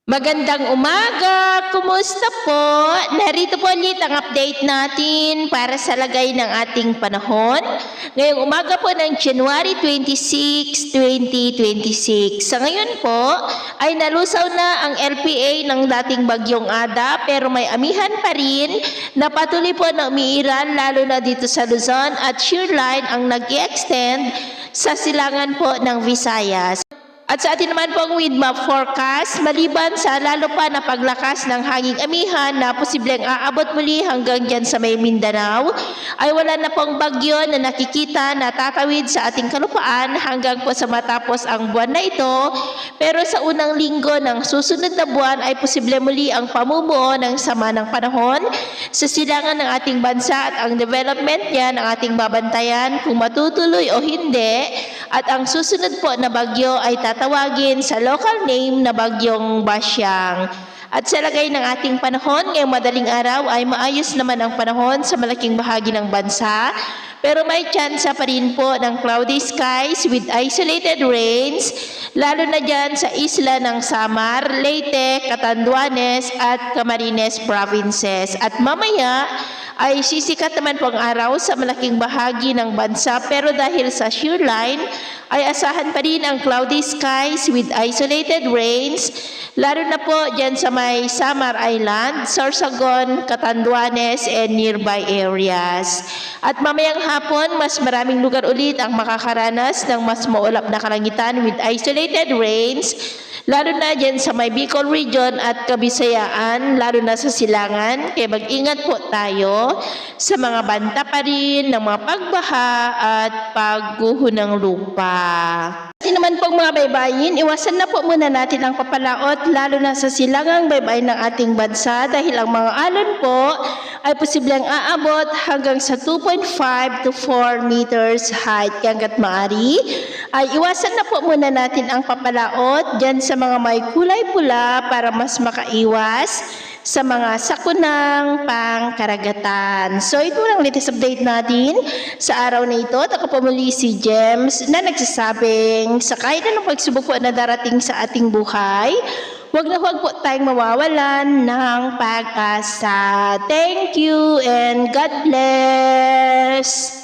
Magandang umaga! Kumusta po? Narito po ulit ang update natin para sa lagay ng ating panahon. Ngayong umaga po ng January 26, 2026. Sa ngayon po ay nalusaw na ang LPA ng dating bagyong Ada pero may amihan pa rin na patuloy po na umiiral lalo na dito sa Luzon at shear line ang nag-extend sa silangan po ng Visayas. At sa atin naman pong wind map forecast, maliban sa lalo pa na paglakas ng hanging amihan na posibleng aabot muli hanggang dyan sa may Mindanao, ay wala na pong bagyo na nakikita na tatawid sa ating kalupaan hanggang po sa matapos ang buwan na ito. Pero sa unang linggo ng susunod na buwan ay posible muli ang pamumuo ng sama ng panahon sa silangan ng ating bansa at ang development niya ng ating babantayan kung matutuloy o hindi. At ang susunod po na bagyo ay tatawagin sa local name na Bagyong Basyang. At sa lagay ng ating panahon, ngayong madaling araw ay maayos naman ang panahon sa malaking bahagi ng bansa. Pero may tsansa pa rin po ng cloudy skies with isolated rains, lalo na dyan sa isla ng Samar, Leyte, Catanduanes at Camarines provinces. At mamaya ay sisikat naman po ang araw sa malaking bahagi ng bansa pero dahil sa shear line ay asahan pa rin ang cloudy skies with isolated rains, lalo na po dyan sa may Samar Island, Sorsogon, Catanduanes and nearby areas. At mamayang hapon, mas maraming lugar ulit ang makakaranas ng mas maulap na kalangitan with isolated rains, lalo na dyan sa may Bicol region at Kabisayaan, lalo na sa silangan. Kaya mag-ingat po tayo sa mga banta pa rin ng mga pagbaha at pagguho ng lupa. Kasi naman pong mga baybayin, iwasan na po muna natin ang papalaot lalo na sa silangang baybayin ng ating bansa dahil ang mga alon po ay posibleng aabot hanggang sa 2.5 to 4 meters height. Hanggat maaari ay iwasan na po muna natin ang papalaot dyan sa mga may kulay pula para mas makaiwas sa mga sakunang pangkaragatan. So ito lang latest update natin sa araw na ito. At ako po muli si James na nagsasabing sa kahit anong pagsubok po na darating sa ating buhay, huwag na huwag po tayong mawawalan ng pag-asa. Thank you and God bless!